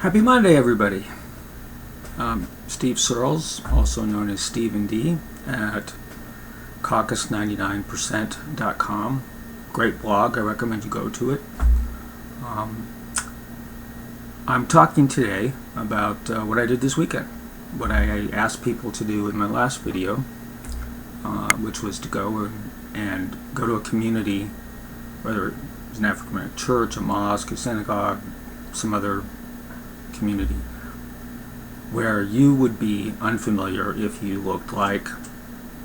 Happy Monday, everybody. Steve Searles, also known as Stephen D, at caucus99%.com. Great blog. I recommend you go to it. I'm talking today about what I did this weekend, what I asked people to do in my last video, which was to go and go to a community, whether it was an African American church, a mosque, a synagogue, some other community, where you would be unfamiliar if you looked like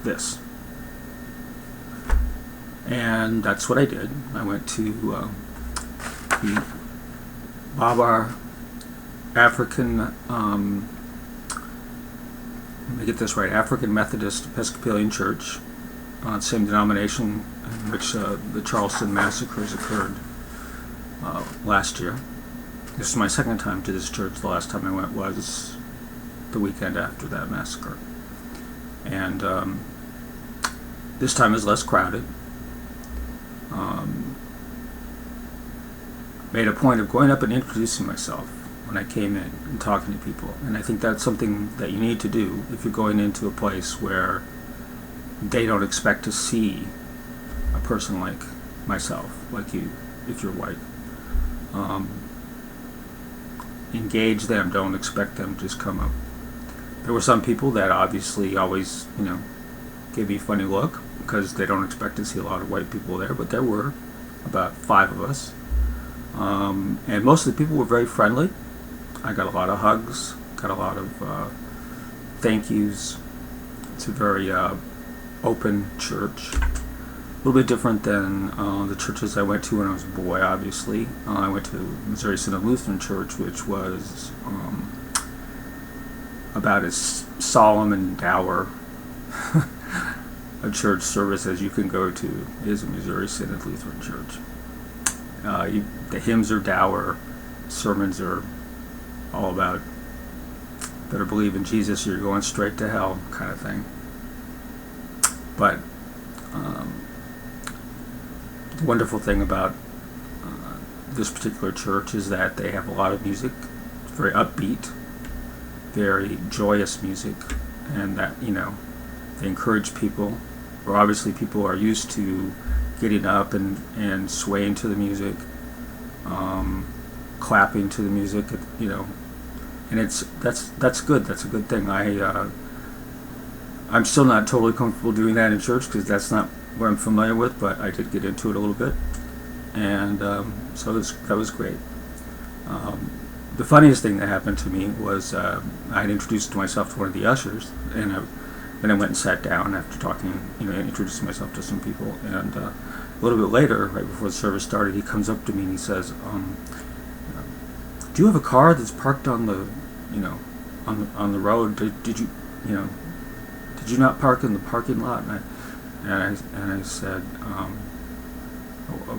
this. And that's what I did. I went to the Babar African, let me get this right, African Methodist Episcopalian Church, same denomination in which the Charleston massacres occurred last year. This is my second time to this church. The last time I went was the weekend after that massacre. And this time is less crowded. Made a point of going up and introducing myself when I came in and talking to people. And I think that's something that you need to do if you're going into a place where they don't expect to see a person like myself, like you, if you're white. Engage them, don't expect them to just come up. There were some people that obviously always, gave me a funny look because they don't expect to see a lot of white people there, but there were about 5 of us. And most of the people were very friendly. I got a lot of hugs, got a lot of thank yous. It's a very open church. A little bit different than the churches I went to when I was a boy, obviously. I went to Missouri Synod Lutheran Church, which was about as solemn and dour a church service as you can go to is a Missouri Synod Lutheran Church. The hymns are dour, sermons are all about better believe in Jesus or you're going straight to hell kind of thing. But the wonderful thing about this particular church is that they have a lot of music. It's very upbeat, very joyous music, and that, they encourage people, or obviously people are used to getting up and swaying to the music, clapping to the music, and that's good. That's a good thing. I'm still not totally comfortable doing that in church because that's not what I'm familiar with, but I did get into it a little bit, and so that was great. The funniest thing that happened to me was I had introduced myself to one of the ushers, and then I went and sat down after talking, introducing myself to some people, and a little bit later, right before the service started, he comes up to me and he says, "Do you have a car that's parked on the, on the road? Did you not park in the parking lot?" And I said,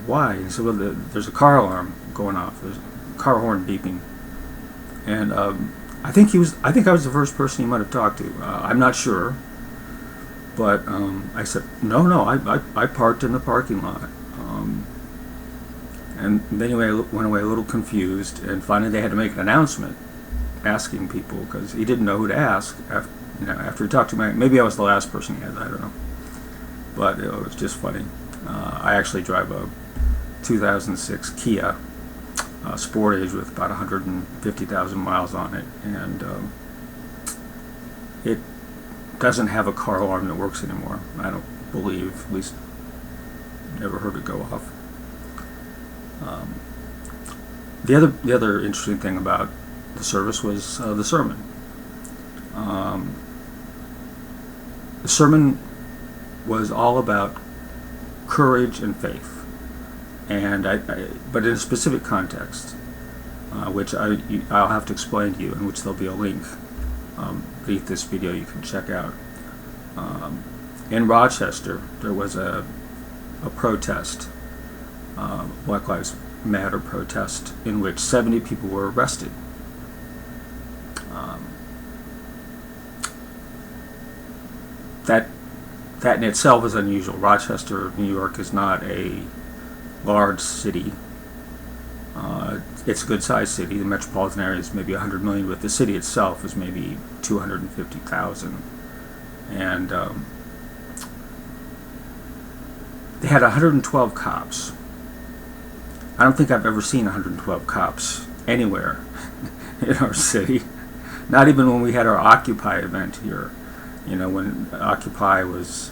"Why?" And he said, "Well, there's a car alarm going off. There's a car horn beeping." And I think I was the first person he might have talked to. I'm not sure, but I said, "No, I parked in the parking lot." And anyway, I went away a little confused, and finally they had to make an announcement asking people because he didn't know who to ask. After he talked to me, maybe I was the last person he had. I don't know, but it was just funny. I actually drive a 2006 Kia Sportage with about 150,000 miles on it, and it doesn't have a car alarm that works anymore. I don't believe, at least never heard it go off. The other interesting thing about the service was the sermon. The sermon was all about courage and faith, and but in a specific context, which I'll have to explain to you, in which there'll be a link beneath this video you can check out. In Rochester, there was a protest, Black Lives Matter protest, in which 70 people were arrested. That in itself is unusual. Rochester, New York is not a large city. It's a good-sized city. The metropolitan area is maybe 100 million, but the city itself is maybe 250,000. And they had 112 cops. I don't think I've ever seen 112 cops anywhere in our city. Not even when we had our Occupy event here. When Occupy was,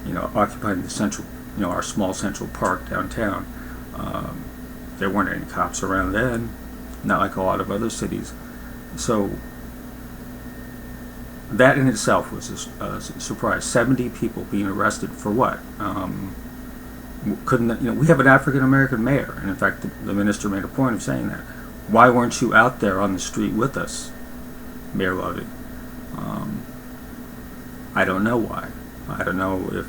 occupying the central, our small central park downtown. There weren't any cops around then, not like a lot of other cities. So that in itself was a surprise. 70 people being arrested for what? We have an African American mayor, and in fact the minister made a point of saying that. Why weren't you out there on the street with us, Mayor Lovey? I don't know why. I don't know if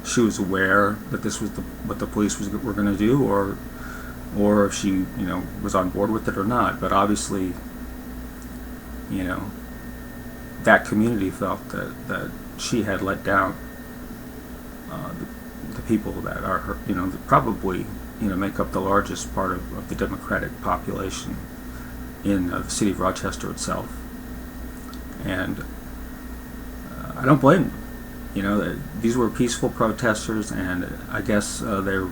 she was aware that this was what the police were going to do, or if she was on board with it or not. But obviously, that community felt that she had let down the people that are her, that probably make up the largest part of the Democratic population in the city of Rochester itself. And I don't blame them. These were peaceful protesters, and I guess they're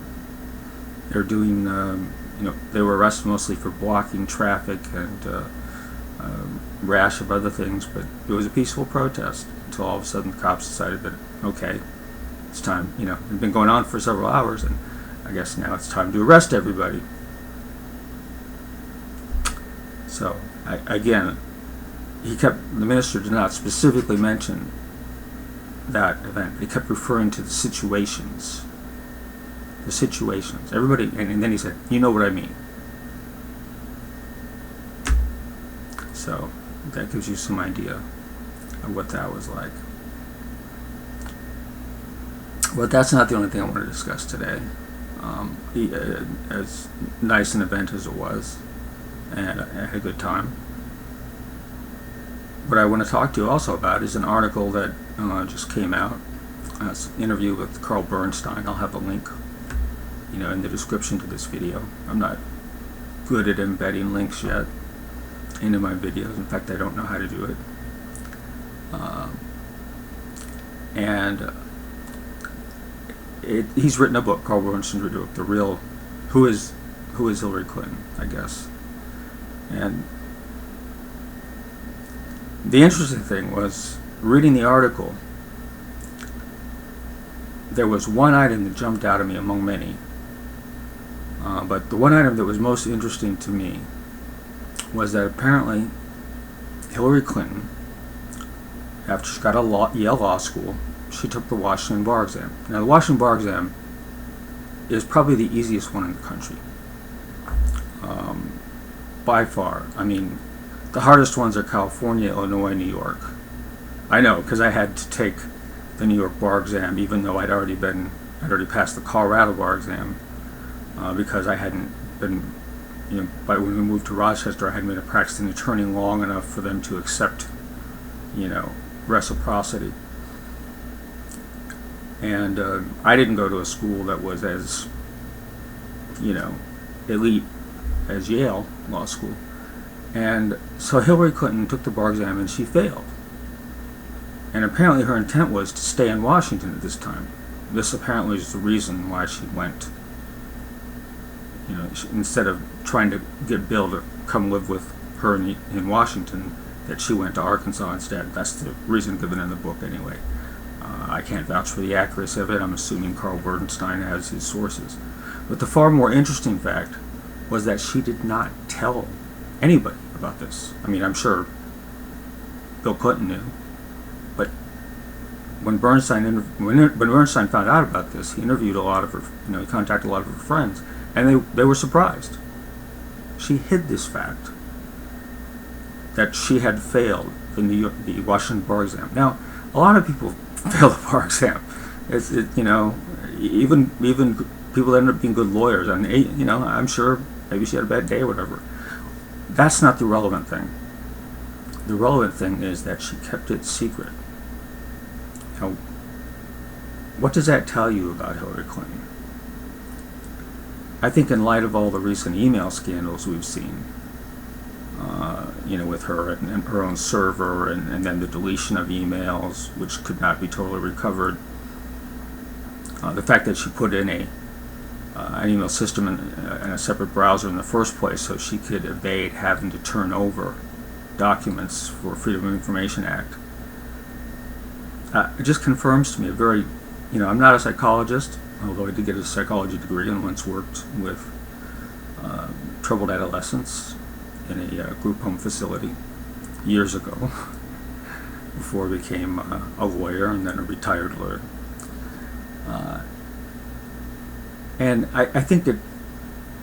doing. They were arrested mostly for blocking traffic and a rash of other things, but it was a peaceful protest until all of a sudden the cops decided that okay, it's time. It's been going on for several hours, and I guess now it's time to arrest everybody. So again, the minister did not specifically mention that event. He kept referring to the situations. The situations. Everybody, and then he said, "You know what I mean." So that gives you some idea of what that was like. But that's not the only thing I want to discuss today. As nice an event as it was, and I had a good time. What I want to talk to you also about is an article that just came out. It's an interview with Carl Bernstein. I'll have a link, in the description to this video. I'm not good at embedding links yet into my videos. In fact, I don't know how to do it. He's written a book. Carl Bernstein's written a book, The Real, Who is Hillary Clinton, I guess. And the interesting thing was, reading the article, there was one item that jumped out at me among many. But the one item that was most interesting to me was that apparently Hillary Clinton, after she got out of Yale Law School, she took the Washington bar exam. Now, the Washington bar exam is probably the easiest one in the country. By far. I mean, the hardest ones are California, Illinois, New York. I know, because I had to take the New York bar exam, even though I'd already passed the Colorado bar exam, because I hadn't been, but when we moved to Rochester, I hadn't been a practicing attorney long enough for them to accept, reciprocity. And I didn't go to a school that was as, elite as Yale Law School. And so Hillary Clinton took the bar exam and she failed. And apparently her intent was to stay in Washington at this time. This apparently is the reason why she went. Instead of trying to get Bill to come live with her in Washington, that she went to Arkansas instead. That's the reason given in the book anyway. I can't vouch for the accuracy of it. I'm assuming Carl Bernstein has his sources. But the far more interesting fact was that she did not tell anybody about this. I mean, I'm sure Bill Clinton knew, but when Bernstein found out about this, he interviewed a lot of her, he contacted a lot of her friends, and they were surprised. She hid this fact that she had failed the Washington bar exam. Now, a lot of people fail the bar exam. Even people that end up being good lawyers, and I'm sure maybe she had a bad day or whatever. That's not the relevant thing. The relevant thing is that she kept it secret. Now, what does that tell you about Hillary Clinton? I think in light of all the recent email scandals we've seen, with her and her own server, and then the deletion of emails, which could not be totally recovered, the fact that she put in an email system in a separate browser in the first place so she could evade having to turn over documents for Freedom of Information Act, it just confirms to me a very, I'm not a psychologist, although I did get a psychology degree and once worked with troubled adolescents in a group home facility years ago before I became a lawyer and then a retired lawyer. And I think it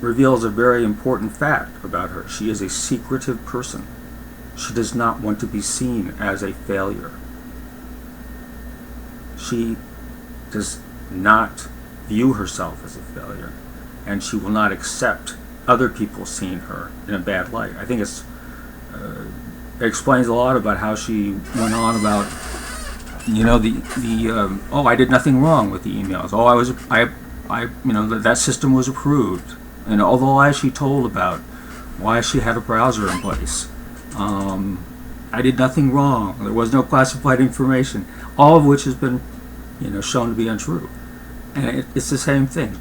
reveals a very important fact about her. She is a secretive person. She does not want to be seen as a failure. She does not view herself as a failure, and she will not accept other people seeing her in a bad light. I think it explains a lot about how she went on about, oh, I did nothing wrong with the emails. Oh, that system was approved, and all the lies she told about why she had a browser in place. I did nothing wrong. There was no classified information. All of which has been, shown to be untrue. And it's the same thing.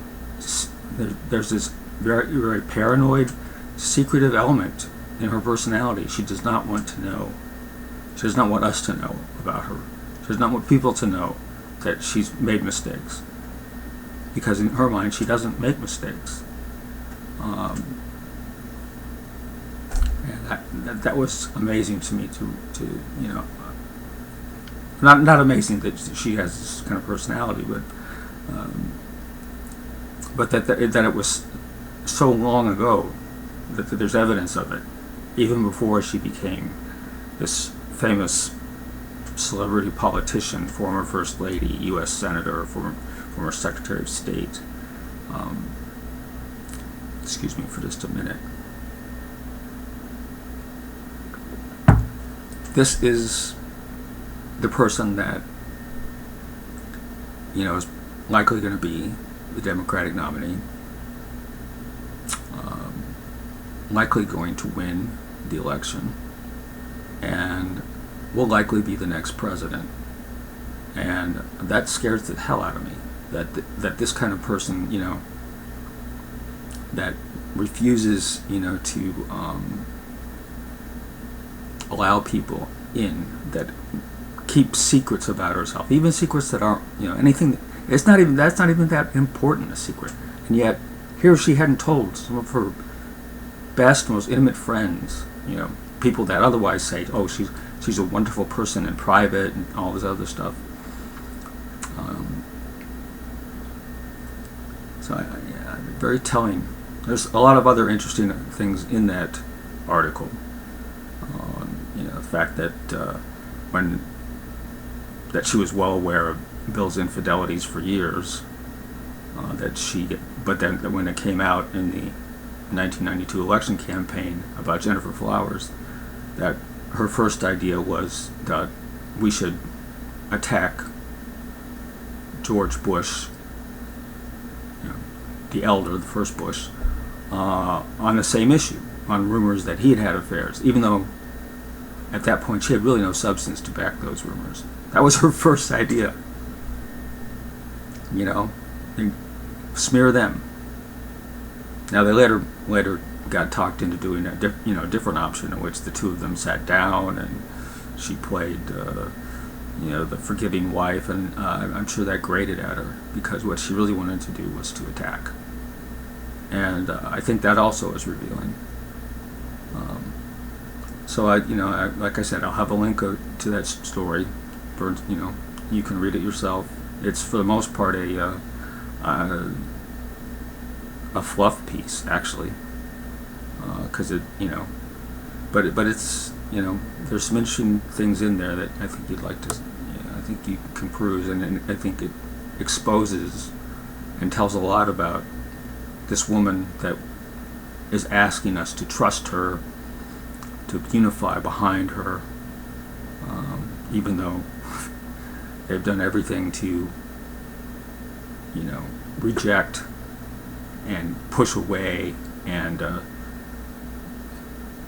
There's this very, very paranoid, secretive element in her personality. She does not want to know. She does not want us to know about her. She does not want people to know that she's made mistakes. Because in her mind, she doesn't make mistakes. And that was amazing to me to not amazing that she has this kind of personality, but that it was so long ago that there's evidence of it, even before she became this famous celebrity politician, former First Lady, U.S. Senator, former Secretary of State. Excuse me for just a minute. This is the person that is likely going to be the Democratic nominee, likely going to win the election, and will likely be the next president. And that scares the hell out of me. That this kind of person, that refuses, to allow people in, that keep secrets about herself, even secrets that aren't, anything. That's not even that important a secret, and yet here she hadn't told some of her best, most intimate friends, people that otherwise say, oh, she's a wonderful person in private and all this other stuff. Very telling. There's a lot of other interesting things in that article. The fact that that she was well aware of Bill's infidelities for years. But then when it came out in the 1992 election campaign about Gennifer Flowers, that her first idea was that we should attack George Bush, the elder, the first Bush, on the same issue, on rumors that he had had affairs, even though at that point she had really no substance to back those rumors. That was her first idea. And smear them. Now they later got talked into doing a different option in which the two of them sat down and she played the forgiving wife, and I'm sure that grated at her because what she really wanted to do was to attack. And I think that also is revealing. So like I said, I'll have a link to that story. You can read it yourself. It's for the most part a fluff piece, actually, because but it's there's some interesting things in there that I think you'd like to. I think you can peruse, and I think it exposes and tells a lot about this woman that is asking us to trust her, to unify behind her, even though they've done everything to, reject and push away and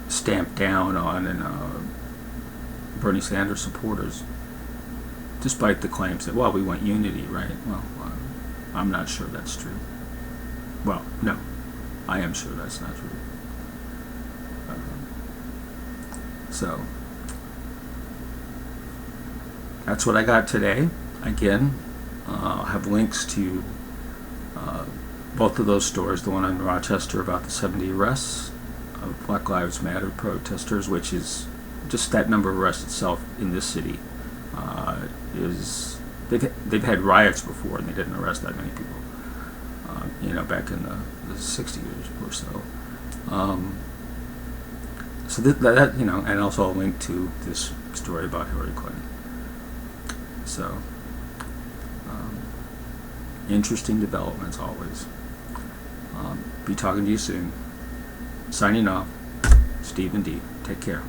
stamp down on Bernie Sanders supporters, despite the claims that, well, we want unity, right? Well, I'm not sure that's true. Well, no, I am sure that's not true. So that's what I got today. Again, I'll have links to both of those stories, the one in Rochester about the 70 arrests of Black Lives Matter protesters, which is just that number of arrests itself in this city is they've had riots before and they didn't arrest that many people, back in the 60s or so. So that and also a link to this story about Hillary Clinton. So interesting developments always. Be talking to you soon. Signing off, Steve and D. Take care.